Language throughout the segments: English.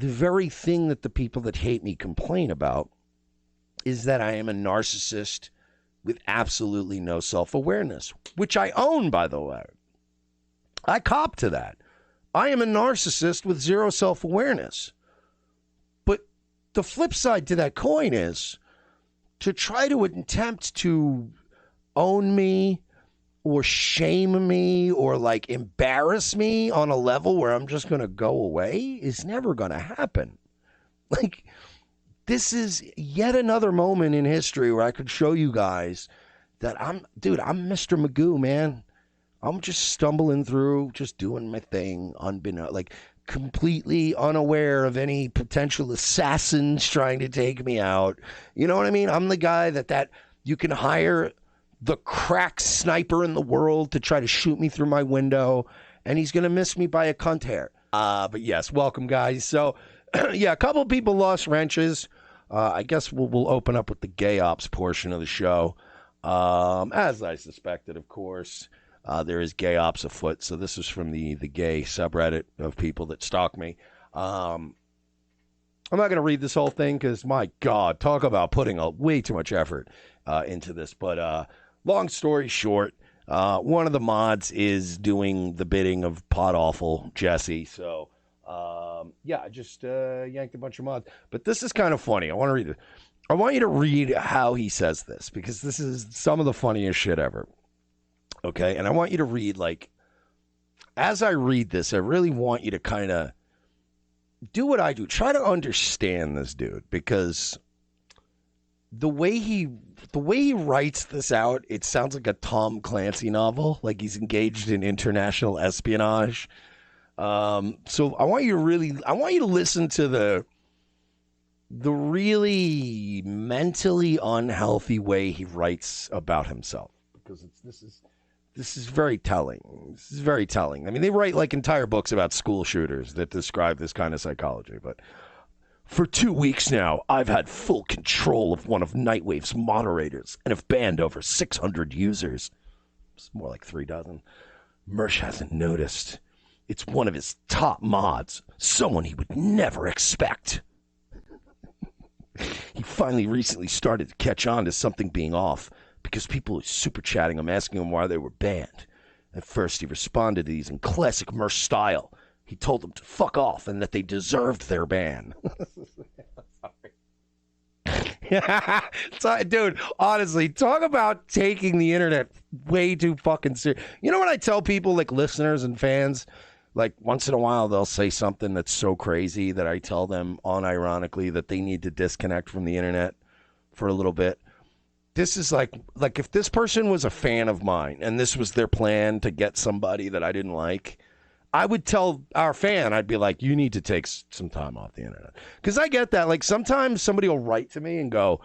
the very thing that the people that hate me complain about is that I am a narcissist with absolutely no self-awareness, which I own, by the way. I cop to that. I am a narcissist with zero self-awareness. But the flip side to that coin is to try to attempt to own me or shame me or like embarrass me on a level where I'm just going to go away is never going to happen. Like, this is yet another moment in history where I could show you guys that I'm Mr. Magoo, man. I'm just stumbling through, just doing my thing, like completely unaware of any potential assassins trying to take me out. You know what I mean? I'm the guy that you can hire the crack sniper in the world to try to shoot me through my window, and he's going to miss me by a cunt hair. But yes, welcome, guys. So, yeah, a couple of people lost wrenches. I guess we'll open up with the gay ops portion of the show. As I suspected, of course. There is gay ops afoot, so this is from the gay subreddit of people that stalk me. I'm not going to read this whole thing because, my God, talk about putting way too much effort into this. But long story short, one of the mods is doing the bidding of Pod Awful Jesse. So, yeah, I just yanked a bunch of mods. But this is kind of funny. I want to read it. I want you to read how he says this because this is some of the funniest shit ever. Okay, and I want you to read, like, as I read this, I really want you to kind of do what I do. Try to understand this dude, because the way he writes this out, it sounds like a Tom Clancy novel, like he's engaged in international espionage. So I want you to listen to the really mentally unhealthy way he writes about himself, because this is very telling. This is very telling. I mean, they write like entire books about school shooters that describe this kind of psychology. But for 2 weeks now, I've had full control of one of Nightwave's moderators and have banned over 600 users. It's more like 3 dozen. Mersh hasn't noticed. It's one of his top mods, someone he would never expect. He finally recently started to catch on to something being off, because people were super chatting him, asking him why they were banned. At first, he responded to these in classic Mersh style. He told them to fuck off and that they deserved their ban. Sorry. Dude, honestly, talk about taking the internet way too fucking serious. You know what I tell people, like listeners and fans? Like, once in a while, they'll say something that's so crazy that I tell them unironically that they need to disconnect from the internet for a little bit. This is like if this person was a fan of mine and this was their plan to get somebody that I didn't like, I would tell our fan, I'd be like, you need to take some time off the internet. Because I get that. Like, sometimes somebody will write to me and go,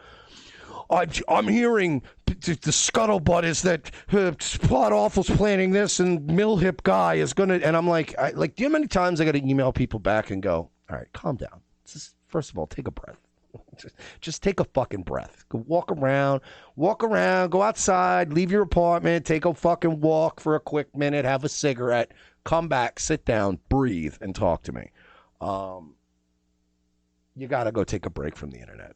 I'm hearing the scuttlebutt is that Pod Awful's planning this and Mill Hip Guy is going to, and I'm like, do you know how many times I got to email people back and go, all right, calm down. Just, first of all, take a breath. Just take a fucking breath. Go walk around, go outside, leave your apartment, take a fucking walk for a quick minute, have a cigarette, come back, sit down, breathe, and talk to me. You got to go take a break from the internet.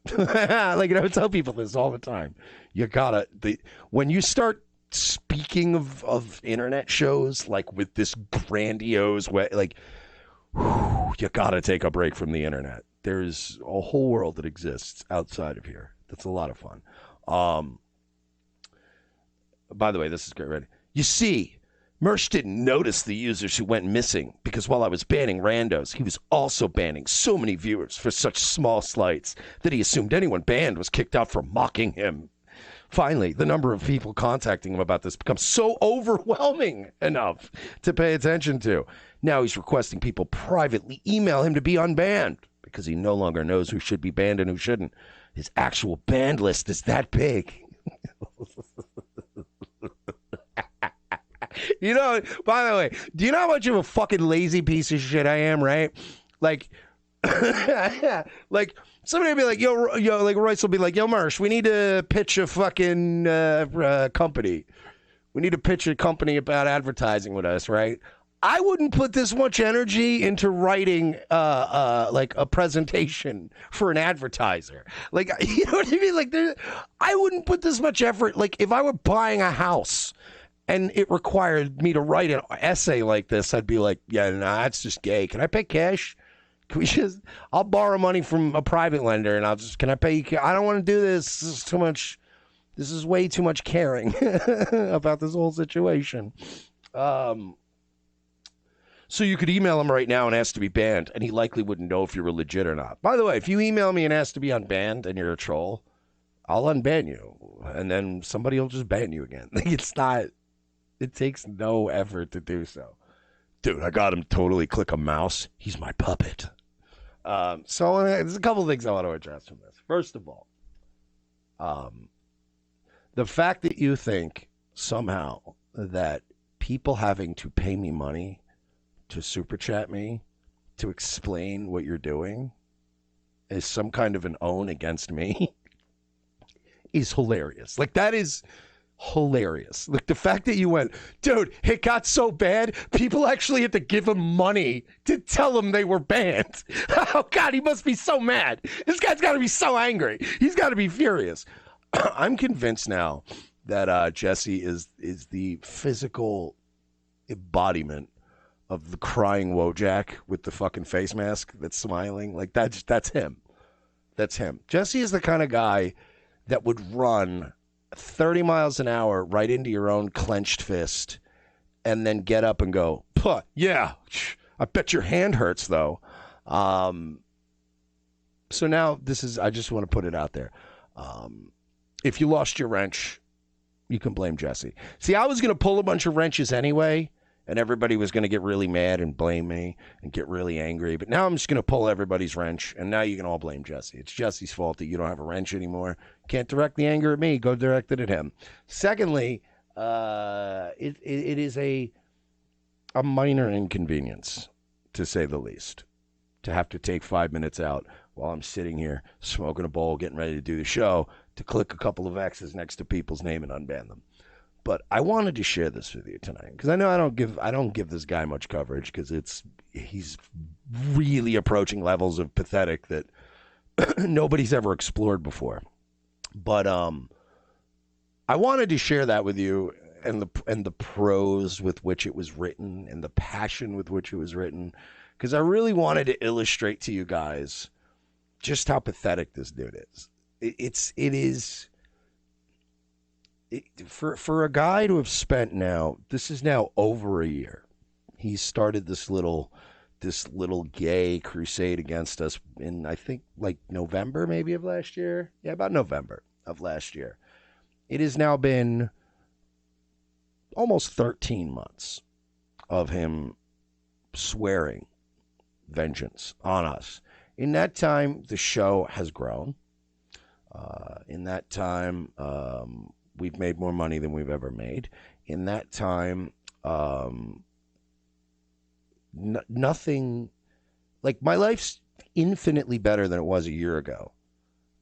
Like, I tell people this all the time. You got to, when you start speaking of internet shows, like with this grandiose way, like, you got to take a break from the internet. There's a whole world that exists outside of here. That's a lot of fun. By the way, this is great. Ready? You see, Mersh didn't notice the users who went missing because while I was banning randos, he was also banning so many viewers for such small slights that he assumed anyone banned was kicked out for mocking him. Finally, the number of people contacting him about this becomes so overwhelming enough to pay attention to. Now he's requesting people privately email him to be unbanned, because he no longer knows who should be banned and who shouldn't. His actual banned list is that big. You know, by the way, do you know how much of a fucking lazy piece of shit I am, right? Like, like somebody will be like, yo, like Royce will be like, yo, Mersh, we need to pitch a fucking company. We need to pitch a company about advertising with us, right? I wouldn't put this much energy into writing like a presentation for an advertiser. Like, you know what I mean? Like, I wouldn't put this much effort. Like, if I were buying a house and it required me to write an essay like this, I'd be like, yeah, nah, that's just gay. Can I pay cash? Can we just, I'll borrow money from a private lender and can I pay you? I don't want to do this. This is too much. This is way too much caring about this whole situation. So you could email him right now and ask to be banned, and he likely wouldn't know if you were legit or not. By the way, if you email me and ask to be unbanned and you're a troll, I'll unban you, and then somebody will just ban you again. It takes no effort to do so. Dude, I got him totally click a mouse. He's my puppet. So there's a couple of things I want to address from this. First of all, the fact that you think somehow that people having to pay me money to super chat me to explain what you're doing is some kind of an own against me is hilarious. Like, that is hilarious. Like, the fact that you went, dude, it got so bad, people actually had to give him money to tell him they were banned. Oh, God, he must be so mad. This guy's got to be so angry. He's got to be furious. I'm convinced now that Jesse is the physical embodiment of the crying Wojak with the fucking face mask that's smiling. Like, that's him. That's him. Jesse is the kind of guy that would run 30 miles an hour right into your own clenched fist and then get up and go, puh, yeah, I bet your hand hurts, though. So now I just want to put it out there. If you lost your wrench, you can blame Jesse. See, I was going to pull a bunch of wrenches anyway, and everybody was going to get really mad and blame me and get really angry. But now I'm just going to pull everybody's wrench, and now you can all blame Jesse. It's Jesse's fault that you don't have a wrench anymore. Can't direct the anger at me. Go direct it at him. Secondly, it is a minor inconvenience, to say the least, to have to take 5 minutes out while I'm sitting here smoking a bowl, getting ready to do the show, to click a couple of X's next to people's name and unban them. But I wanted to share this with you tonight because I know I don't give this guy much coverage because he's really approaching levels of pathetic that nobody's ever explored before. But I wanted to share that with you and the prose with which it was written and the passion with which it was written, because I really wanted to illustrate to you guys just how pathetic this dude is. For a guy to have spent this is now over a year. He started this little gay crusade against us in, I think, like November maybe of last year. Yeah, about November of last year. It has now been almost 13 months of him swearing vengeance on us. In that time, the show has grown. In that time, we've made more money than we've ever made. In that time, nothing, like, my life's infinitely better than it was a year ago.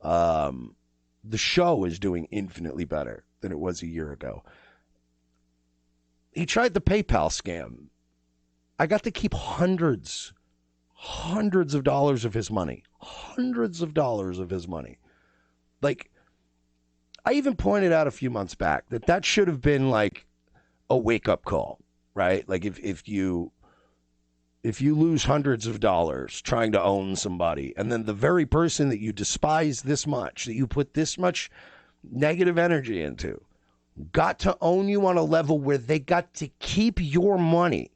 The show is doing infinitely better than it was a year ago. He tried the PayPal scam. I got to keep hundreds of dollars of his money. Hundreds of dollars of his money. Like, I even pointed out a few months back that should have been like a wake-up call, right? Like, if you lose hundreds of dollars trying to own somebody, and then the very person that you despise this much, that you put this much negative energy into, got to own you on a level where they got to keep your money,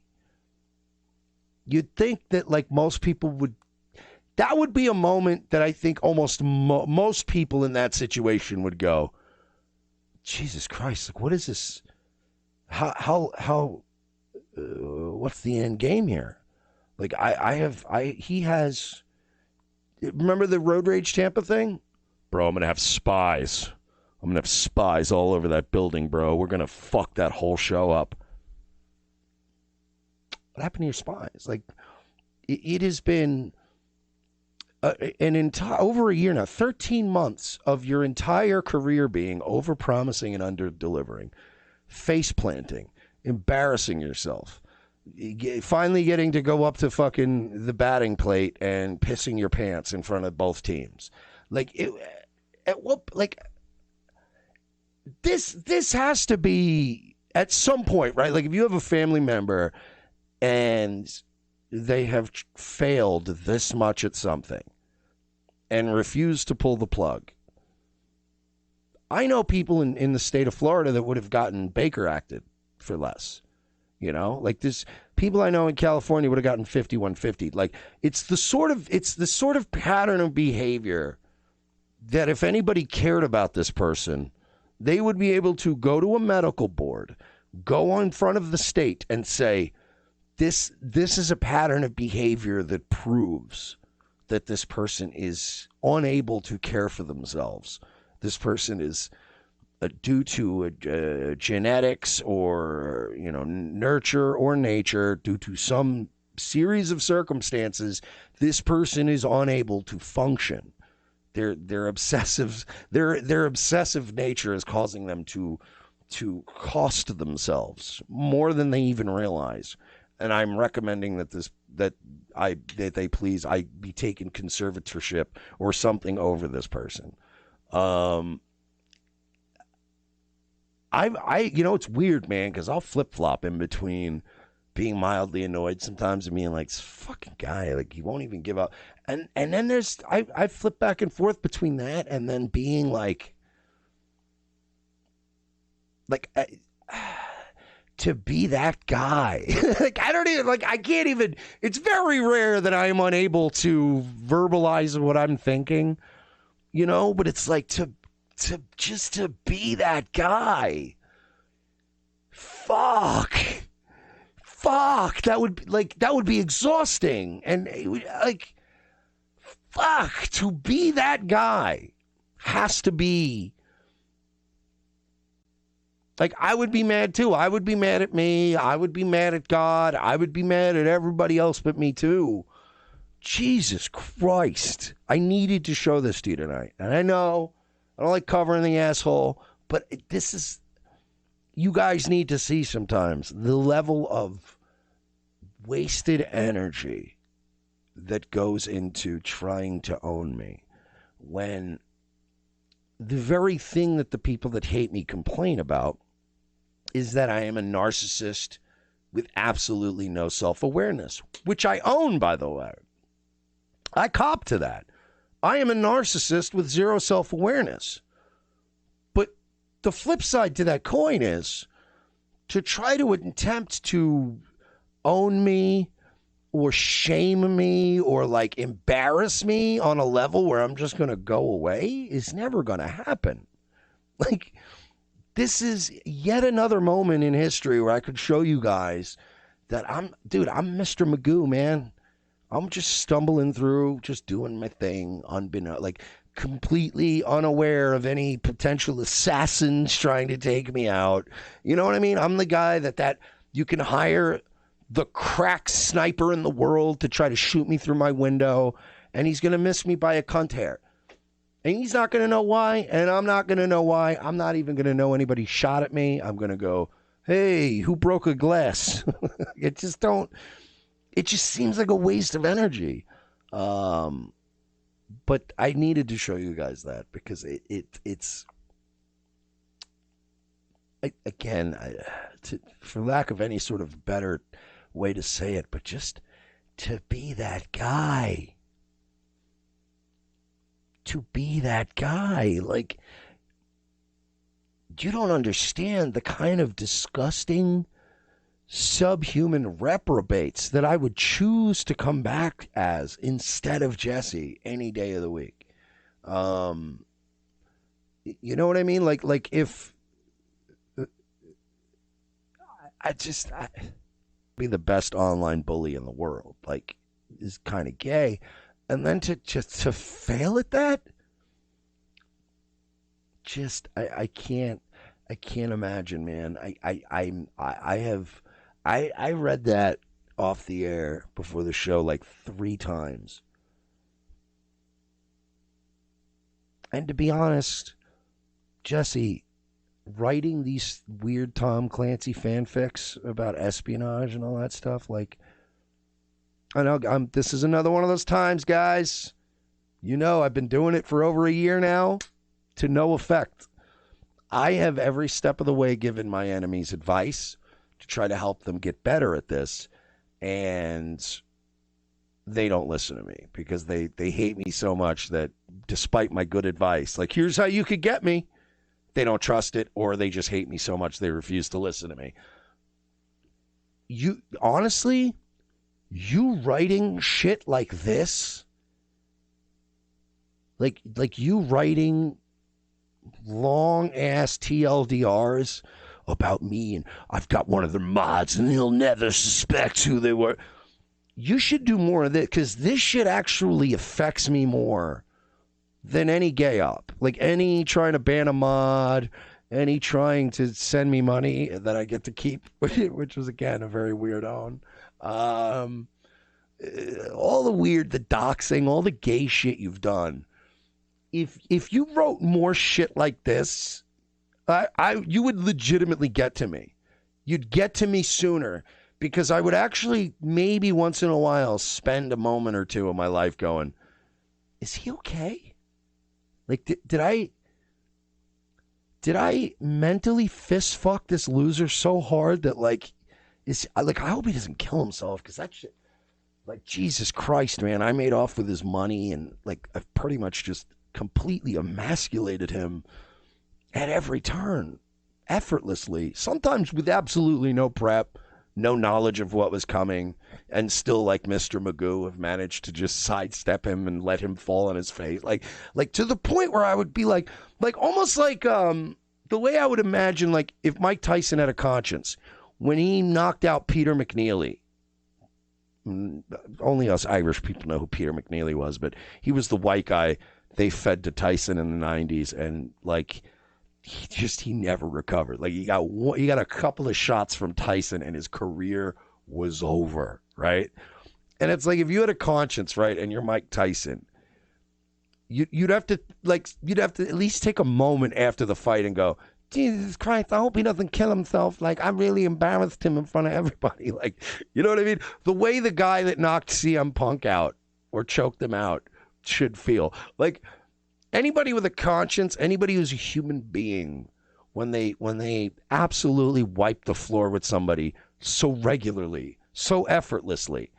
you'd think that, like, most people would, that would be a moment that I think almost most people in that situation would go, Jesus Christ, like, what is this? What's the end game here? Like, he has, remember the Road Rage Tampa thing? Bro, I'm going to have spies. I'm going to have spies all over that building, bro. We're going to fuck that whole show up. What happened to your spies? Like, it has been over a year now, 13 months of your entire career being over-promising and under-delivering, face-planting, embarrassing yourself, finally getting to go up to fucking the batting plate and pissing your pants in front of both teams. Like it, at what like this has to be at some point, right? Like if you have a family member and they have failed this much at something and refuse to pull the plug. I know people in the state of Florida that would have gotten Baker acted for less. You know, like this people I know in California would have gotten 5150. Like it's the sort of pattern of behavior that if anybody cared about this person, they would be able to go to a medical board, go in front of the state and say, this is a pattern of behavior that proves that this person is unable to care for themselves. This person is due to genetics or, you know, nurture or nature, due to some series of circumstances, this person is unable to function. Their obsessive nature is causing them to cost themselves more than they even realize. And I'm recommending that they please be taken conservatorship or something over this person. You know, it's weird, man, because I'll flip flop in between being mildly annoyed sometimes and being like, this fucking guy, like he won't even give up. And then there's I flip back and forth between that and then being like to be that guy. Like I don't even I can't even. It's very rare that I am unable to verbalize what I'm thinking, you know. But it's like to just to be that guy. Fuck. That would be exhausting, and fuck, to be that guy has to be. Like, I would be mad too. I would be mad at me. I would be mad at God. I would be mad at everybody else but me too. Jesus Christ. I needed to show this to you tonight. And I know I don't like covering the asshole, but this is, you guys need to see sometimes the level of wasted energy that goes into trying to own me when the very thing that the people that hate me complain about is that I am a narcissist with absolutely no self-awareness, which I own, by the way. I cop to that. I am a narcissist with zero self-awareness. But the flip side to that coin is to try to attempt to own me or shame me or like embarrass me on a level where I'm just going to go away is never going to happen. Like, this is yet another moment in history where I could show you guys that I'm Mr. Magoo, man. I'm just stumbling through, just doing my thing, unbeknownst, like completely unaware of any potential assassins trying to take me out. You know what I mean? I'm the guy that you can hire the crack sniper in the world to try to shoot me through my window, and he's going to miss me by a cunt hair. And he's not going to know why, and I'm not going to know why. I'm not even going to know anybody shot at me. I'm going to go, hey, who broke a glass? It just seems like a waste of energy. But I needed to show you guys that because it's for lack of any sort of better way to say it, but just to be that guy. To be that guy. Like, you don't understand the kind of disgusting subhuman reprobates that I would choose to come back as instead of Jesse any day of the week. You know what I mean? Like if I be the best online bully in the world, like, is kind of gay. And then to fail at that, I can't imagine, man. I read that off the air before the show like 3 times. And to be honest, Jesse, writing these weird Tom Clancy fanfics about espionage and all that stuff. Like, I know this is another one of those times, guys. You know, I've been doing it for over a year now to no effect. I have every step of the way given my enemies advice to try to help them get better at this, and they don't listen to me because they hate me so much that despite my good advice, like, here's how you could get me, they don't trust it, or they just hate me so much they refuse to listen to me. You honestly, you writing shit like this, like you writing long ass TLDRs about me, and I've got one of their mods and he'll never suspect who they were. You should do more of this, because this shit actually affects me more than any gay op. Like any trying to ban a mod, any trying to send me money that I get to keep, which was again a very weird on. All the weird, the doxing, all the gay shit you've done. If you wrote more shit like this, you would legitimately get to me. You'd get to me sooner, because I would actually maybe once in a while spend a moment or two of my life going, is he okay? Like, did I mentally fist fuck this loser so hard that I hope he doesn't kill himself, because that shit, like, Jesus Christ, man, I made off with his money, and like I've pretty much just completely emasculated him at every turn, effortlessly, sometimes with absolutely no prep, no knowledge of what was coming, and still, like Mr. Magoo, have managed to just sidestep him and let him fall on his face, like to the point where I would be like almost like the way I would imagine, like, if Mike Tyson had a conscience when he knocked out Peter McNeely. Only us Irish people know who Peter McNeely was, but he was the white guy they fed to Tyson in the 90s, and like he never recovered. Like, he got a couple of shots from Tyson and his career was over, right? And it's like, if you had a conscience, right, and you're Mike Tyson, you'd have to at least take a moment after the fight and go, Jesus Christ, I hope he doesn't kill himself. Like, I really embarrassed him in front of everybody. Like, you know what I mean? The way the guy that knocked CM Punk out or choked him out should feel. Like, anybody with a conscience, anybody who's a human being, when they absolutely wipe the floor with somebody so regularly, so effortlessly,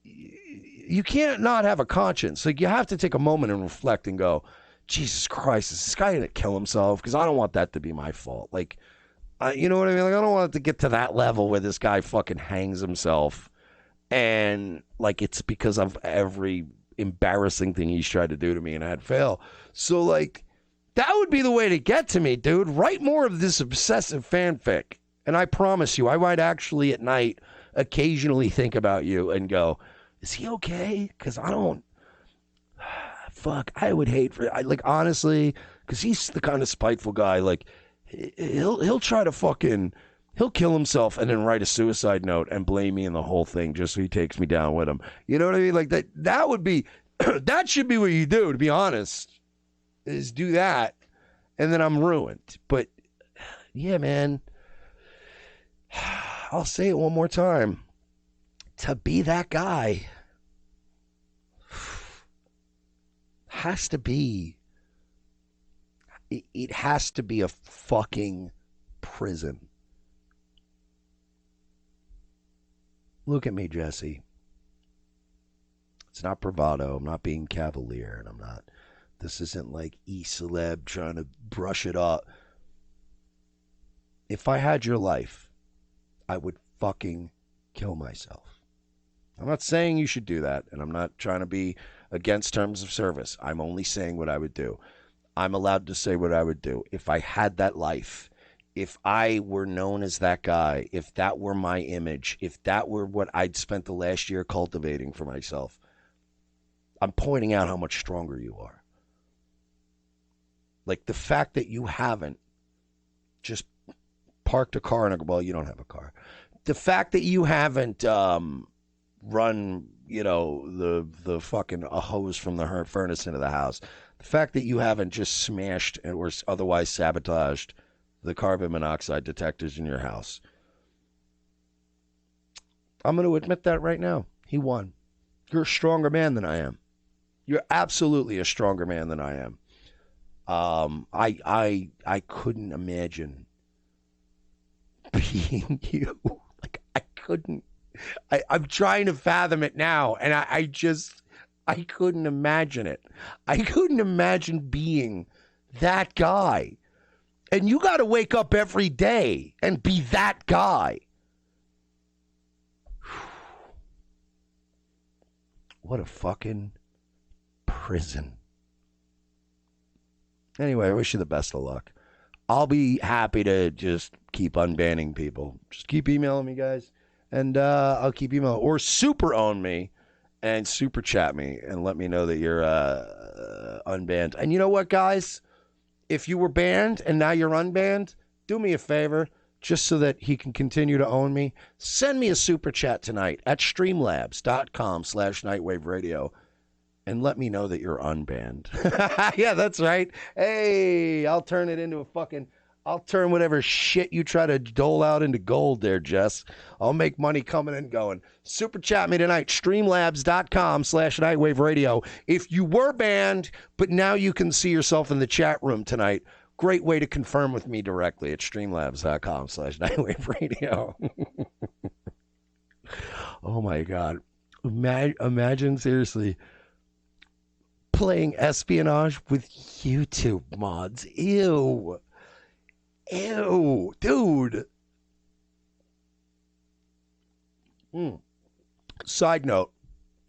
you can't not have a conscience. Like, you have to take a moment and reflect and go, Jesus Christ, is this guy going to kill himself? Because I don't want that to be my fault. Like, you know what I mean? Like, I don't want it to get to that level where this guy fucking hangs himself, and like, it's because of every embarrassing thing he's tried to do to me and I'd fail. So, like, that would be the way to get to me, dude. Write more of this obsessive fanfic, and I promise you, I might actually at night occasionally think about you and go, is he okay? Because I don't, fuck, I would hate for, like, honestly, because he's the kind of spiteful guy, like, he'll try to fucking, he'll kill himself and then write a suicide note and blame me in the whole thing just so he takes me down with him. You know what I mean? Like, that would be, that should be what you do, to be honest, is do that, and then I'm ruined. But, yeah, man, I'll say it one more time. To be that guy has to be, it has to be a fucking prison. Look at me, Jesse. It's not bravado. I'm not being cavalier, and this isn't like E-celeb trying to brush it up. If I had your life, I would fucking kill myself. I'm not saying you should do that, and I'm not trying to be against terms of service. I'm only saying what I would do. I'm allowed to say what I would do. If I had that life, if I were known as that guy, if that were my image, if that were what I'd spent the last year cultivating for myself, I'm pointing out how much stronger you are. Like, the fact that you haven't just parked a car and, well, you don't have a car. The fact that you haven't run, you know, the fucking a hose from the furnace into the house. The fact that you haven't just smashed or otherwise sabotaged the carbon monoxide detectors in your house. I'm going to admit that right now. He won. You're a stronger man than I am. You're absolutely a stronger man than I am. I couldn't imagine being you. Like, I couldn't. I'm trying to fathom it now, and I couldn't imagine it. I couldn't imagine being that guy. And you got to wake up every day and be that guy. What a fucking prison. Anyway, I wish you the best of luck. I'll be happy to just keep unbanning people. Just keep emailing me, guys. And I'll keep emailing. Or super own me and super chat me and let me know that you're unbanned. And you know what, guys? If you were banned and now you're unbanned, do me a favor, just so that he can continue to own me. Send me a super chat tonight at streamlabs.com/nightwaveradio and let me know that you're unbanned. Yeah, that's right. Hey, I'll turn it into I'll turn whatever shit you try to dole out into gold there, Jess. I'll make money coming and going. Super chat me tonight, streamlabs.com/nightwaveradio. If you were banned, but now you can see yourself in the chat room tonight, great way to confirm with me directly at streamlabs.com/nightwaveradio. Oh my God. Imagine seriously playing espionage with YouTube mods. Ew. Ew, dude. Side note,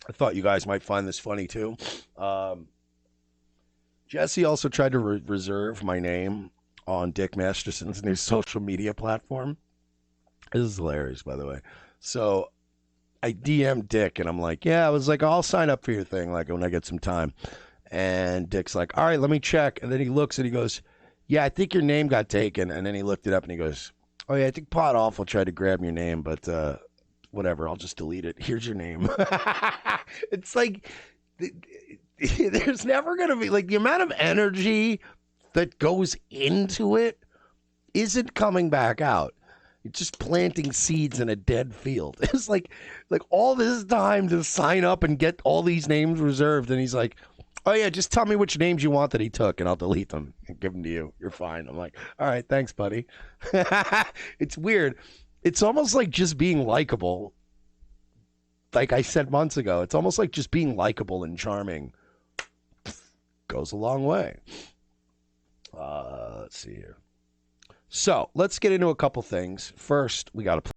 I thought you guys might find this funny too. Jesse also tried to reserve my name on Dick Masterson's new social media platform. This is hilarious, by the way. So I DM'd Dick and I'm like, yeah, I was like, I'll sign up for your thing, like when I get some time. And Dick's like, all right, let me check. And then he looks and he goes, yeah, I think your name got taken. And then he looked it up and he goes, oh yeah, I think Pot Awful tried to grab your name, but whatever, I'll just delete it. Here's your name. It's like, there's never going to be, like, the amount of energy that goes into it isn't coming back out. You're just planting seeds in a dead field. It's like all this time to sign up and get all these names reserved. And he's like, oh yeah, just tell me which names you want that he took and I'll delete them and give them to you. You're fine. I'm like, all right, thanks, buddy. It's weird. It's almost like just being likable. Like I said months ago, it's almost like just being likable and charming goes a long way. Let's see here. So let's get into a couple things. First, we got to